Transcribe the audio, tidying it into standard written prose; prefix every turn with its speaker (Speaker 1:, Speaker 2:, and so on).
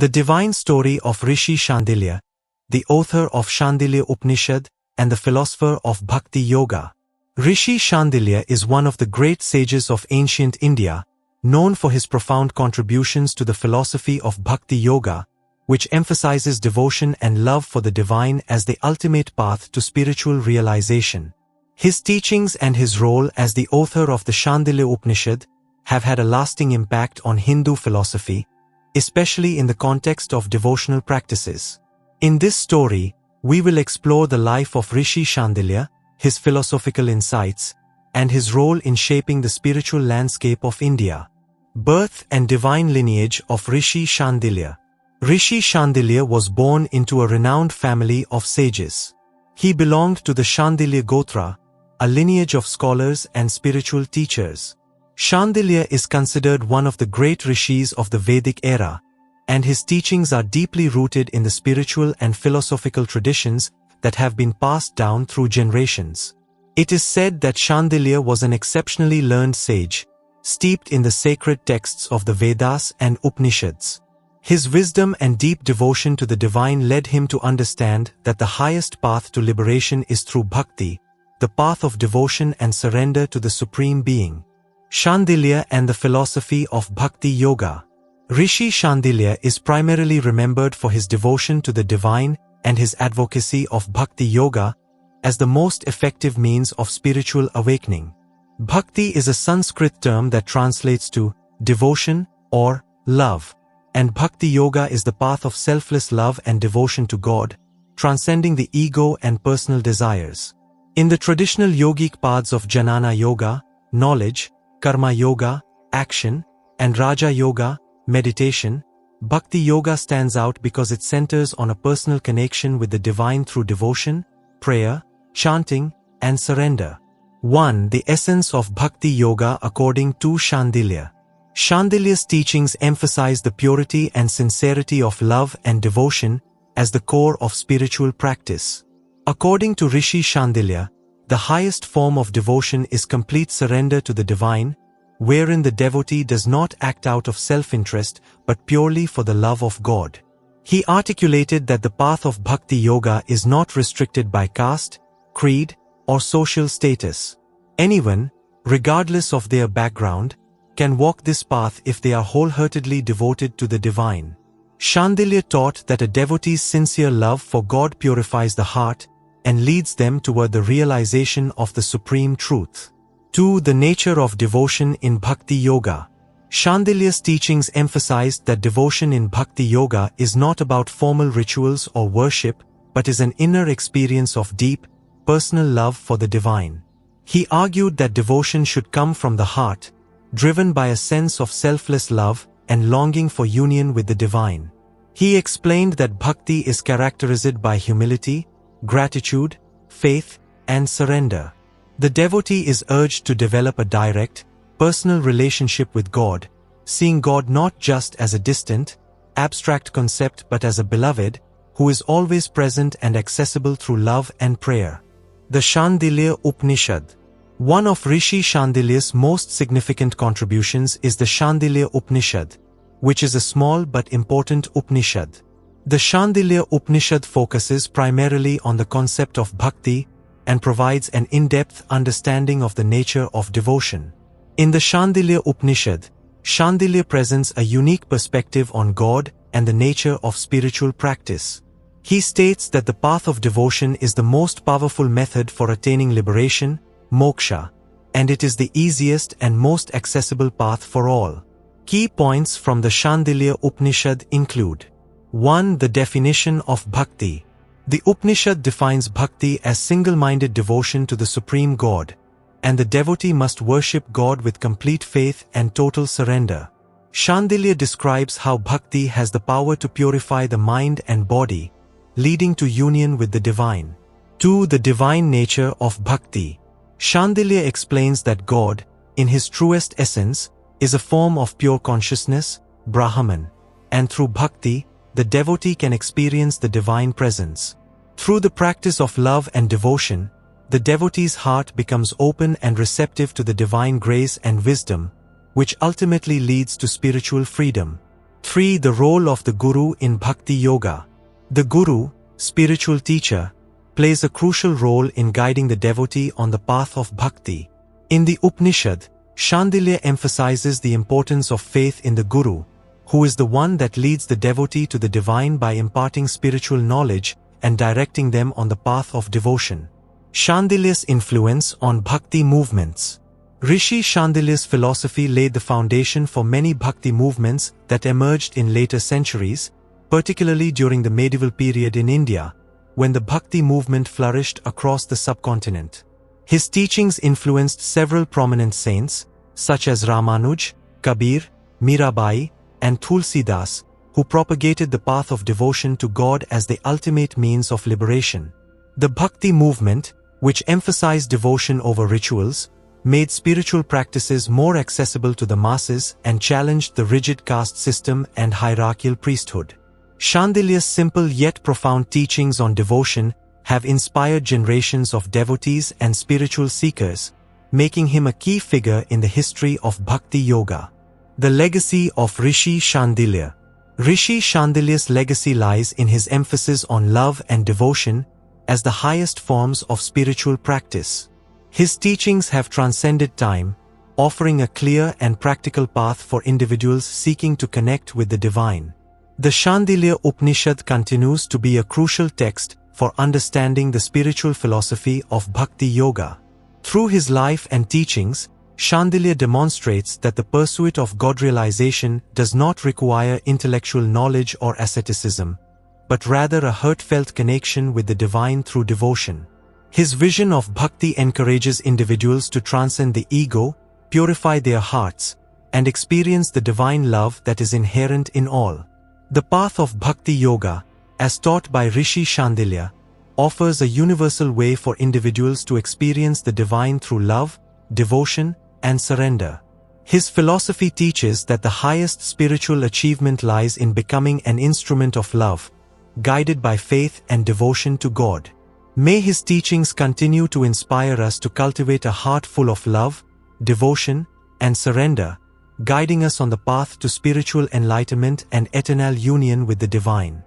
Speaker 1: The divine story of Rishi Shandilya, the author of Shandilya Upanishad and the philosopher of Bhakti Yoga. Rishi Shandilya is one of the great sages of ancient India, known for his profound contributions to the philosophy of Bhakti Yoga, which emphasizes devotion and love for the divine as the ultimate path to spiritual realization. His teachings and his role as the author of the Shandilya Upanishad have had a lasting impact on Hindu philosophy, especially in the context of devotional practices. In this story, we will explore the life of Rishi Shandilya, his philosophical insights, and his role in shaping the spiritual landscape of India. Birth and divine lineage of Rishi Shandilya. Rishi Shandilya was born into a renowned family of sages. He belonged to the Shandilya Gotra, a lineage of scholars and spiritual teachers. Shandilya is considered one of the great Rishis of the Vedic era, and his teachings are deeply rooted in the spiritual and philosophical traditions that have been passed down through generations. It is said that Shandilya was an exceptionally learned sage, steeped in the sacred texts of the Vedas and Upanishads. His wisdom and deep devotion to the divine led him to understand that the highest path to liberation is through bhakti, the path of devotion and surrender to the Supreme Being. Shandilya and the philosophy of Bhakti Yoga. Rishi Shandilya is primarily remembered for his devotion to the divine and his advocacy of Bhakti Yoga as the most effective means of spiritual awakening. Bhakti is a Sanskrit term that translates to devotion or love, and Bhakti Yoga is the path of selfless love and devotion to God, transcending the ego and personal desires. In the traditional yogic paths of Jnana Yoga, knowledge, Karma Yoga, action, and Raja Yoga, meditation, Bhakti Yoga stands out because it centers on a personal connection with the divine through devotion, prayer, chanting, and surrender. 1. The essence of Bhakti Yoga according to Shandilya. Shandilya's teachings emphasize the purity and sincerity of love and devotion as the core of spiritual practice. According to Rishi Shandilya, the highest form of devotion is complete surrender to the divine, wherein the devotee does not act out of self-interest but purely for the love of God. He articulated that the path of Bhakti Yoga is not restricted by caste, creed, or social status. Anyone, regardless of their background, can walk this path if they are wholeheartedly devoted to the divine. Shandilya taught that a devotee's sincere love for God purifies the heart and leads them toward the realization of the supreme truth. 2. The nature of devotion in Bhakti Yoga. Shandilya's teachings emphasized that devotion in Bhakti Yoga is not about formal rituals or worship, but is an inner experience of deep, personal love for the divine. He argued that devotion should come from the heart, driven by a sense of selfless love and longing for union with the divine. He explained that bhakti is characterized by humility, gratitude, faith, and surrender. The devotee is urged to develop a direct, personal relationship with God, seeing God not just as a distant, abstract concept but as a beloved, who is always present and accessible through love and prayer. The Shandilya Upanishad. One of Rishi Shandilya's most significant contributions is the Shandilya Upanishad, which is a small but important Upanishad. The Shandilya Upanishad focuses primarily on the concept of bhakti and provides an in-depth understanding of the nature of devotion. In the Shandilya Upanishad, Shandilya presents a unique perspective on God and the nature of spiritual practice. He states that the path of devotion is the most powerful method for attaining liberation, moksha, and it is the easiest and most accessible path for all. Key points from the Shandilya Upanishad include: 1. The definition of bhakti. The Upanishad defines bhakti as single-minded devotion to the Supreme God, and the devotee must worship God with complete faith and total surrender. Shandilya describes how bhakti has the power to purify the mind and body, leading to union with the divine. 2. The divine nature of bhakti. Shandilya explains that God, in his truest essence, is a form of pure consciousness, Brahman, and through bhakti, the devotee can experience the divine presence. Through the practice of love and devotion, the devotee's heart becomes open and receptive to the divine grace and wisdom, which ultimately leads to spiritual freedom. 3. The role of the Guru in Bhakti Yoga. The Guru, spiritual teacher, plays a crucial role in guiding the devotee on the path of bhakti. In the Upanishad, Shandilya emphasizes the importance of faith in the Guru, who is the one that leads the devotee to the divine by imparting spiritual knowledge and directing them on the path of devotion. Shandilya's influence on bhakti movements. Rishi Shandilya's philosophy laid the foundation for many bhakti movements that emerged in later centuries, particularly during the medieval period in India, when the bhakti movement flourished across the subcontinent. His teachings influenced several prominent saints, such as Ramanuj, Kabir, Mirabai, and Tulsidas, who propagated the path of devotion to God as the ultimate means of liberation. The bhakti movement, which emphasized devotion over rituals, made spiritual practices more accessible to the masses and challenged the rigid caste system and hierarchical priesthood. Shandilya's simple yet profound teachings on devotion have inspired generations of devotees and spiritual seekers, making him a key figure in the history of Bhakti Yoga. The legacy of Rishi Shandilya. Rishi Shandilya's legacy lies in his emphasis on love and devotion as the highest forms of spiritual practice. His teachings have transcended time, offering a clear and practical path for individuals seeking to connect with the divine. The Shandilya Upanishad continues to be a crucial text for understanding the spiritual philosophy of Bhakti Yoga. Through his life and teachings, Shandilya demonstrates that the pursuit of God realization does not require intellectual knowledge or asceticism, but rather a heartfelt connection with the divine through devotion. His vision of bhakti encourages individuals to transcend the ego, purify their hearts, and experience the divine love that is inherent in all. The path of Bhakti Yoga, as taught by Rishi Shandilya, offers a universal way for individuals to experience the divine through love, devotion, and surrender. His philosophy teaches that the highest spiritual achievement lies in becoming an instrument of love, guided by faith and devotion to God. May his teachings continue to inspire us to cultivate a heart full of love, devotion, and surrender, guiding us on the path to spiritual enlightenment and eternal union with the divine.